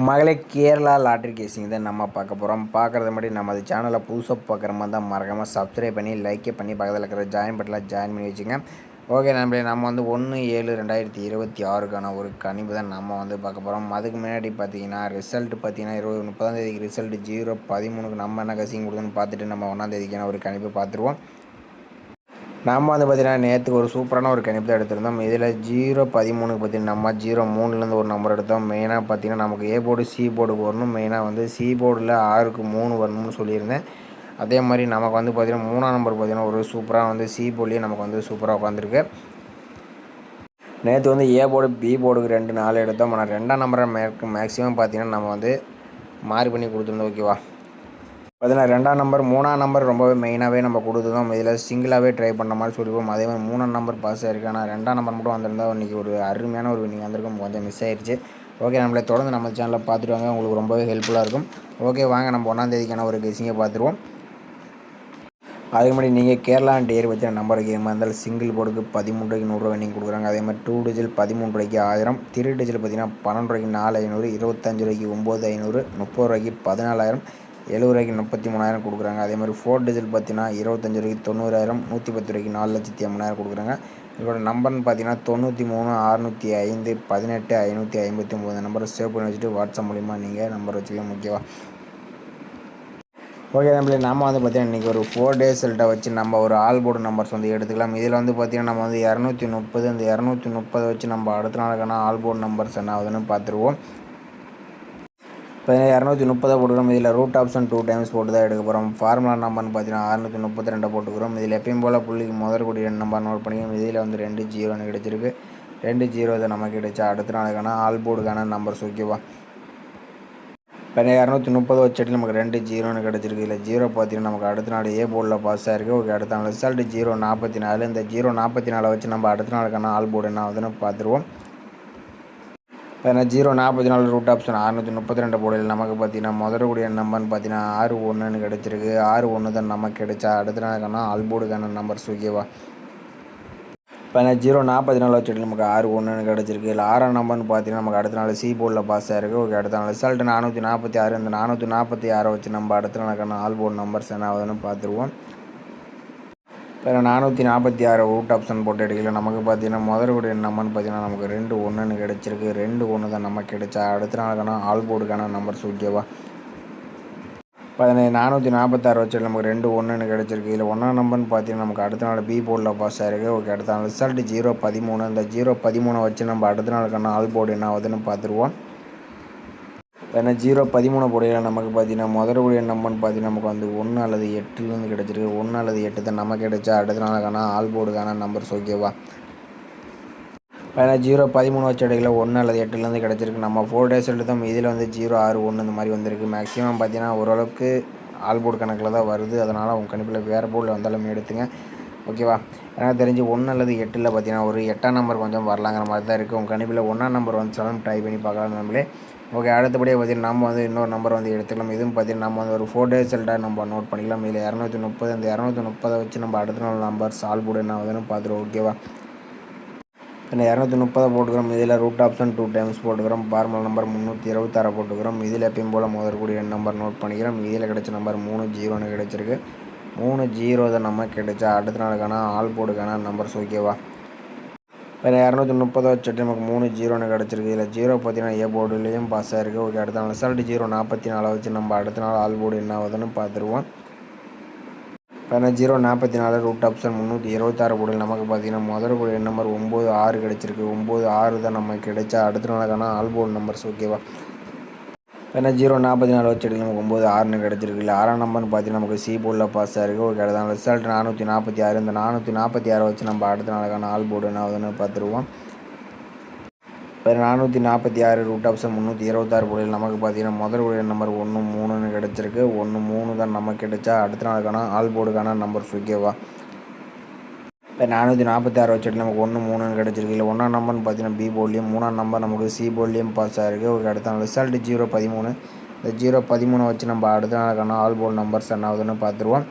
மகளே கேரளா லாட்ரி கேசிங் தான் நம்ம பார்க்க போகிறோம். பார்க்குறது முன்னாடி நமது சேனலை புதுசாக பார்க்குற மாதிரி தான் மறக்காமல் சப்ஸ்கிரைப் பண்ணி லைக்கே பண்ணி பக்கத்தில் இருக்கிற ஜாயின் பட்டனில் ஜாயின் பண்ணி வச்சுங்க. ஓகே நம்பளே, நம்ம 1/7/2026 ஒரு கணிப்பு தான் நம்ம பார்க்க போகிறோம். அதுக்கு முன்னாடி பார்த்தீங்கன்னா ரிசல்ட் பார்த்தீங்கன்னா 30ஆம் ரிசல்ட் 0/13 நம்ம என்ன கசிங் கொடுக்குன்னு பார்த்துட்டு நம்ம 1ஆம் ஒரு கணிப்பு பார்த்துருவோம். நம்ம பார்த்தீங்கன்னா நேற்றுக்கு ஒரு சூப்பரான ஒரு கணிப்பு தான் எடுத்திருந்தோம். இதில் 0/13 பார்த்தீங்கன்னா நம்ம 03லேருந்து ஒரு நம்பர் எடுத்தோம். மெயினாக பார்த்தீங்கன்னா நமக்கு ஏ போர்டு சி போர்டுக்கு வரணும். மெயினாக சி போர்டில் 6க்கு 3 வரணும்னு சொல்லியிருந்தேன். அதே மாதிரி நமக்கு பார்த்தீங்கன்னா 3ஆம் நம்பர் பார்த்தீங்கன்னா ஒரு சூப்பராக சி போர்ட்லேயே நமக்கு சூப்பராக உட்காந்துருக்கு. நேற்று ஏ போர்டு பி போர்டுக்கு 2 4 எடுத்தோம். ஆனால் 2ஆம் நம்பரை மேக்ஸிமம் பார்த்தீங்கன்னா நம்ம மாறி பண்ணி கொடுத்துருந்தோம். ஓகேவா, பார்த்தீங்கன்னா 2ஆம் நம்பர் 3ஆம் நம்பர் ரொம்பவே மெயினாகவே நம்ம கொடுத்துருந்தோம். இதில் சிங்கிளாகவே ட்ரை பண்ண மாதிரி சொல்லிடுவோம். அதே மாதிரி 3ஆம் நம்பர் பாஸ் ஆயிருக்கு. ஆனால் 2ஆம் நம்பர் மட்டும் வந்திருந்தால் இன்றைக்கி ஒரு அருமையான ஒரு வின்னிங் வந்திருக்கும். கொஞ்சம் மிஸ் ஆயிடுச்சு. ஓகே, நம்மளை தொடர்ந்து நம்ம சேனலில் பார்த்துட்டு வாங்க, உங்களுக்கு ரொம்பவே ஹெல்ப்ஃபுல்லாக இருக்கும். ஓகே, வாங்க நம்ம 1ஆம் ஒரு கெஸிங்கை பார்த்துருவோம். அதுக்கு முன்னாடி நீங்கள் கேரளா டியர் வச்சு நம்பர் கேமாக இருந்தால் சிங்கிள் போர்டுக்கு 13 ரூபாய்க்கு 100 வின்னிங் கொடுக்குறாங்க. அதே மாதிரி 2 டிஜிட் 13 ரூபாய்க்கு 1000, 3 டிஜிட் பார்த்தீங்கன்னா 12 ரூபாய்க்கு 4500, 25 ரூபாய்க்கு 9500, 30 ரூபாய்க்கு 14000, 70 ரூபாய்க்கு 33,000 கொடுக்குறாங்க. அதே மாதிரி 4 டிஜிட் பார்த்தீங்கன்னா 25 ரூபாய்க்கு 90,000, 110 ரூபாய்க்கு 4,80,000 கொடுக்குறாங்க. இதோட நம்பர்னு பார்த்தீங்கன்னா 93 605 18 559. இந்த நம்பரை சேவ் பண்ணி வச்சுட்டு வாட்ஸ்அப் மூலிமா நீங்கள் நம்பர் வச்சுக்கலாம். ஓகேவா, ஓகே நம்மளே நம்ம பார்த்தீங்கன்னா இன்றைக்கி ஒரு 4 டேஸ் ரிசல்ட்டை வச்சு நம்ம ஒரு ஆல் போர்டு நம்பர்ஸ் எடுத்துக்கலாம். இதில் பார்த்தீங்கன்னா நம்ம 230, அந்த 230 வச்சு நம்ம அடுத்த நாளுக்கான ஆல் போர்டு நம்பர்ஸ் என்ன ஆகுதுன்னு பார்த்துருவோம். இப்போ 230 போட்டுக்கிறோம். இதில் ரூட் ஆப்ஷன் 2 டைம்ஸ் போட்டு தான் எடுக்க போகிறோம். ஃபார்முலா நம்பர்னு பார்த்தீங்கன்னா 632 போட்டுக்கிறோம். இதில் எப்பயும் போல் புள்ளிக்கு முதற்கூடிய 2 நம்பர் நோட் பண்ணிக்கிறோம். இதில் 2 0 கிடச்சிருக்கு. 2 0 இதை நமக்கு கிடைச்சா அடுத்த நாளுக்கான ஆல் போர்டுக்கான நம்பர்ஸ். ஓகேவா, இப்போ 230 வச்சுட்டு நமக்கு 2 0 கிடச்சிருக்கு. இல்லை 0 பார்த்தீங்கன்னா நமக்கு அடுத்த நாள் ஏ போர்டில் பாஸ் ஆகிருக்கு. ஓகே, அடுத்த நாள் ரிசல்ட் 0/44. இந்த 0/44 வச்சு நம்ம அடுத்த நாளுக்கான ஆல் போர்டு என்ன ஆகுதுன்னு பார்த்துருவோம். இப்போ 0/44 ரூட் ஆப்ஷன் 632 போர்டில் நமக்கு பார்த்தீங்கன்னா முதற்கூடிய நம்பர்னு பார்த்தீங்கன்னா 61 கிடச்சிருக்கு. 61 தான் நமக்கு கிடைச்சா அடுத்த நாளுக்கான ஆல் போர்டுக்கான நம்பர்ஸ். ஓகேவா, இப்போ 0/44 வச்சுட்டு நமக்கு 61 கிடச்சிருக்கு. இல்லை 6ஆம் நம்பர்னு பார்த்தீங்கன்னா நமக்கு அடுத்த நாள் சி போர்டில் பாஸ் ஆகிருக்கு. ஓகே, அடுத்த நாள் ரிசல்ட் 446. இந்த 446 வச்சு நம்ம அடுத்த நாளுக்கான ஆல் போர்டு நம்பர்ஸ் என்ன ஆகுதுன்னு பார்த்துருவோம். இப்போ 446 ரூட் ஆப்ஷன் போட்டு எடுக்கல. நமக்கு பார்த்தீங்கன்னா முதற்கூடிய நம்பர்னு பார்த்தீங்கன்னா நமக்கு 2 கிடச்சிருக்கு. 2 தான் நமக்கு கிடைச்சா அடுத்த நாளுக்கான ஆல் போர்டுக்கான நம்பர்ஸ். ஓகேவா, 446 வச்சு நமக்கு 2 கிடச்சிருக்கு. இதில் 1ஆம் நம்பர்னு பார்த்தீங்கன்னா நமக்கு அடுத்த நாள் பி போர்டில் பாஸ் ஆகிருக்கு. ஓகே, அடுத்த நாள் ரிசல்ட் 0/13. இந்த 0/13 வச்சு நம்ம அடுத்த நாளுக்கான ஆல் போர்டு என்ன ஆகுதுன்னு பார்த்துருவோம். ஏன்னா 0/13 போடையில் நமக்கு பார்த்தீங்கன்னா முதற்கூடிய நம்பர்னு பார்த்தீங்கன்னா நமக்கு 1 அல்லது 8லேருந்து கிடச்சிருக்கு. 1 அல்லது 8 தான் நமக்கு கிடைச்சா அடுத்த நாளுக்கான ஆல் போர்டுக்கான நம்பர்ஸ். ஓகேவா, 0/13 வச்ச இடையில 1 அல்லது 8லேருந்து கிடச்சிருக்கு. நம்ம 4 டேஸ் எடுத்தோம். இதில் 0 6 1 இந்த மாதிரி வந்திருக்கு. மேக்ஸிமம் பார்த்தீங்கன்னா ஓரளவுக்கு ஆல் போர்டு கணக்கில் தான் வருது. அதனால் உங்கள் கணிப்பில் வேறு போர்டில் வந்தாலும் எடுத்துங்க. ஓகேவா, எனக்கு தெரிஞ்சு 1 அல்லது 8ல் பார்த்தீங்கன்னா ஒரு 8ஆம் நம்பர் கொஞ்சம் வரலாங்கிற மாதிரி தான் இருக்குது. உங்கள் கணிப்பில் 1ஆம் நம்பர் வந்துச்சாலும் ட்ரை பண்ணி பார்க்கலாம் நம்மளே. ஓகே, அடுத்தபடியாக பார்த்தீங்கன்னா நம்ம இன்னொரு நம்பர் எடுத்துக்கலாம். இதுவும் பார்த்தீங்கன்னா நம்ம ஒரு 4 டேஸ் ரிசல்ட்டாக நம்ம நோட் பண்ணிக்கலாம். இதில் 230, அந்த 230 வச்சு நம்ம அடுத்த நாள் நம்பர் ஆல் போர்டு என்ன ஆகுதுன்னு பார்த்துருவோம். ஓகேவா, இந்த 230 போட்டுக்கிறோம். இதில் ரூட் ஆப்ஷன் 2 டைம்ஸ் போட்டுக்கிறோம். ஃபார்முலா நம்பர் 326 போட்டுக்கிறோம். இதில் எப்பயும் போல் முதற்கூடிய நம்பர் நோட் பண்ணிக்கிறோம். இதில் கிடைச்ச நம்பர் 3 0 கிடச்சிருக்கு. 3 0 தான் நமக்கு கிடைச்சா அடுத்த நாளுக்கான ஆல் போர்டுக்கான நம்பர்ஸ். ஓகேவா, இப்போ 230 வச்சுட்டு நமக்கு 3 0 கிடச்சிருக்கு. இதில் 0 பார்த்தீங்கன்னா ஏ போர்டுலேயும் பாஸ் ஆகிருக்கு. ஓகே, அடுத்த நாள் ரிசல்ட் 0/44 வச்சு நம்ம அடுத்த நாள் ஆல் போர்டு என்ன ஆகுதுன்னு பார்த்துருவோம். இப்போ 0/44 ரூட் ஆப்ஷன் 326 போர்டில் நமக்கு பார்த்தீங்கன்னா முதற்கூடிய நம்பர் 9 6 கிடச்சிருக்கு. 9 6 தான் நமக்கு கிடைச்சா அடுத்த நாளுக்கான ஆல் போர்டு நம்பர்ஸ். ஓகேவா, இப்போ 0/44 வச்சுட்டு நமக்கு 9 6 கிடச்சிருக்கு. இல்லை 6ஆம் நம்பர்னு பார்த்தீங்கன்னா நமக்கு சி போர்டில் பாஸ் ஆகிருக்கு. ஓகே, அடுத்த நாள் ரிசல்ட் 446. இந்த 446 வச்சு நம்ம அடுத்த நாளுக்கான ஆல் போர்டு என்ன ஆகுதுன்னு பார்த்துருவோம். இப்போ 446 ரூட் ஆப்ஷன் 326 போர்டில் நமக்கு பார்த்தீங்கன்னா முதற்கூடிய நம்பர் 1 3 கிடச்சிருக்கு. 1 3 தான் நமக்கு கிடைச்சா அடுத்த நாளுக்கான ஆல் போர்டுக்கான நம்பர்ஸ். ஓகேவா, இப்போ 446 வச்சுட்டு நமக்கு 1 3 கிடச்சிருக்கு. இல்லை 1ஆம் நம்பர்னு பார்த்தீங்கன்னா பி போர்ட்லேயும் 3ஆம் நம்பர் நமக்கு சி போர்ட்லேயும் பாஸ் ஆகிருக்கு. ஓகே, அடுத்த நாள் ரிசல்ட் 0/13. இந்த 0/13 வச்சு நம்ம அடுத்த நாளுக்கான ஆல் போர்டு நம்பர்ஸ் என்ன ஆகுதுன்னு பார்த்துருவோம்.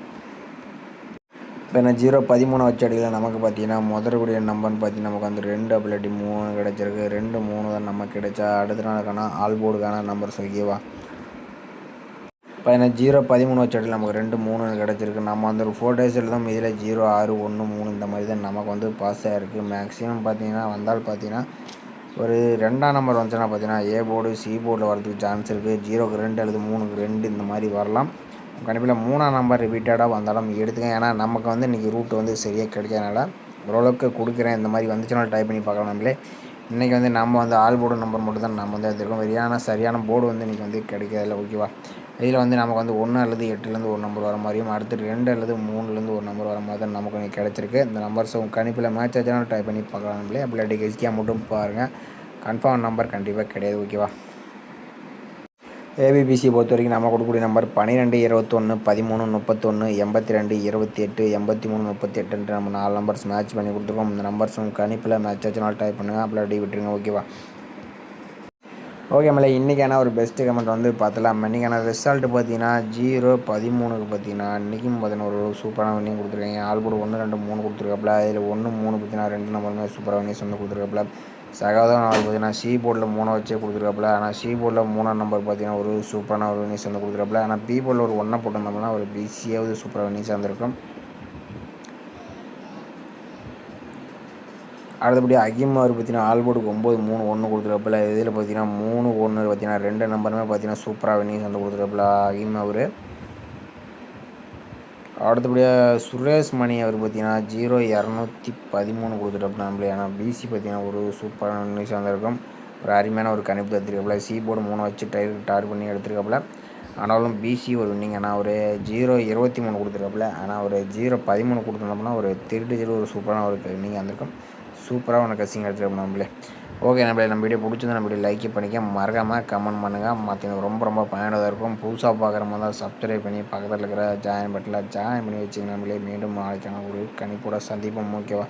இப்போ என்ன 0-13 வச்ச அடியில் நமக்கு பார்த்தீங்கன்னா முதற்குரிய நம்பர்னு பார்த்தீங்கன்னா நமக்கு வந்து 2 அப்படி 3 கிடச்சிருக்கு. 2 3 தான் நமக்கு கிடைச்சா. அடுத்த நாளுக்கான ஆல் போர்டுக்கான நம்பர்ஸ் ஓகேவா. இப்போ என்ன 0-13 வச்ச அடியில் நமக்கு 2 3 கிடச்சிருக்கு. நம்ம வந்து ஒரு 4 டேஸ் எழுதும் இதில் 0 6 1 3 இந்த மாதிரி தான் நமக்கு வந்து பாஸ் ஆகிருக்கு. மேக்ஸிமம் பார்த்தீங்கன்னா வந்தால் பார்த்தீங்கன்னா ஒரு 2ஆம் நம்பர் வந்துச்சுன்னா பார்த்தீங்கன்னா ஏ போர்டு சி போர்டில் வரதுக்கு சான்ஸ் இருக்குது. 0க்கு 2 அல்லது 3க்கு 2 இந்த மாதிரி வரலாம். கண்டிப்பாக 3ஆம் நம்பர் ரிப்பீட்டடாக வந்தாலும் எடுத்துங்க. ஏன்னா நமக்கு வந்து இன்றைக்கி ரூட் வந்து சரியாக கிடைக்காதனால ஓரளவுக்கு கொடுக்குறேன். இந்த மாதிரி வந்துச்சுனாலும் டைப் பண்ணி பார்க்கலாம். நம்மளே இன்றைக்கி வந்து நம்ம வந்து ஆல் போர்டு நம்பர் மட்டும் தான் நம்ம வந்து எடுத்துருக்கோம். சரியான போர்டு வந்து இன்றைக்கி வந்து கிடைக்காதில்ல ஓகேவா. இதில் வந்து நமக்கு வந்து 1 அல்லது 8லேருந்து ஒரு நம்பர் வர மாதிரியும் அடுத்து 2 அல்லது 3லேருந்து ஒரு நம்பர் வர மாதிரி தான் நமக்கு இன்றைக்கி கிடச்சிருக்கு. இந்த நம்பர்ஸ் கணிப்பில் மேட்ச் ஆச்சுனாலும் டைப் பண்ணி பார்க்கலாம். நம்மளே அப்படி கெஸ்கியாக மட்டும் பாருங்கள். கன்ஃபார்ம் நம்பர் கண்டிப்பாக கிடையாது ஓகேவா. ஏபிபிசி பொறுத்த வரைக்கும் நம்ம கொடுக்கக்கூடிய நம்பர் 12 21 13 31 82 28 83 38 நம்ம 4 நம்பர்ஸ் மேட்ச் பண்ணி கொடுத்துருக்கோம். இந்த நம்பர்ஸ் கணிப்பில் மேட்ச் ஆச்சுனாலும் டைப் பண்ணுங்கள். அப்படி விட்டுருங்க ஓகேவா. ஓகே மேலே இன்றைக்கான ஒரு பெஸ்ட்டு கமெண்ட் வந்து பார்த்துலாம். இன்றைக்கான ரிசல்ட் பார்த்தீங்கன்னா 0-13க்கு பார்த்தீங்கன்னா இன்றைக்கும் பார்த்தீங்கன்னா ஒரு சூப்பரான வின்னிங் கொடுத்துருக்காங்க. All board 1 2 3 கொடுத்துருக்காப்புல. அதில் 1 3 பார்த்தீங்கன்னா 2 நம்பருமே சூப்பராக வின்னிங்ஸ் வந்து கொடுத்துருக்காப்புல. சகாதம் நாள் பார்த்தீங்கன்னா சி போர்டில் 3 வச்சே கொடுத்துருக்காப்புல. ஆனால் சி போர்டில் 3ஆம் நம்பர் பார்த்தீங்கன்னா ஒரு சூப்பரான ஒரு வின்னிங்ஸ் வந்து கொடுத்துருக்காப்புல. ஆனால் பி போர்டில் ஒரு 1 போட்டிருந்தோம்னா ஒரு பிசியாவது சூப்பராக வின்னிங்ஸாக இருந்திருக்கும். அடுத்தபடி அகிம் அவர் பார்த்தீங்கன்னா ஆல் போர்டுக்கு 9 3 1 கொடுத்துருக்காப்புல. இதில் பார்த்தீங்கன்னா 3 1 பார்த்தீங்கன்னா 2 நம்பருமே பார்த்தீங்கன்னா சூப்பராக வின்னிங்ஸ் வந்து கொடுத்துருக்காப்புல அகிம் அவர். அடுத்தபடியாக சுரேஷ் மணி அவர் பார்த்தீங்கன்னா 0-213 கொடுத்துட்டாப்புல நம்மளே. ஆனால் பிசி பார்த்தீங்கன்னா ஒரு சூப்பரான வின்னிங்ஸ் வந்திருக்கும். ஒரு அருமையான ஒரு கணிப்பு எடுத்துருக்காப்புல. சி போர்டு 3 வச்சு டார் பண்ணி எடுத்துருக்காப்புல. ஆனாலும் பிசி ஒரு வின்னிங். ஆனால் ஒரு 0-23 கொடுத்துருக்காப்புல. ஆனால் ஒரு 0-13 கொடுத்துருந்தோம்னா ஒரு திருட்டு ஒரு சூப்பரான ஒரு வின்னிங் வந்திருக்கும். சூப்பராக உனக்கு கசிங் எடுத்துருக்கோம் நம்மளே. ஓகே நம்ம வீடியோ பிடிச்சிருந்தா நம்ம வீடியோ லைக் பண்ணிக்க மறக்காமல் கமெண்ட் பண்ணுங்கள். மற்ற ரொம்ப பயனுள்ளதாக இருக்கும். புதுசாக பார்க்குற மாதிரி தான் சப்ஸ்கிரைப் பண்ணி பக்கத்தில் இருக்கிற ஜாயின் பட்டனில் ஜாயின் பண்ணி வச்சுங்க. நம்மளே மீண்டும் நாளைக்கான ஒரு கணிப்போட சந்திப்போம் ஓகேவா.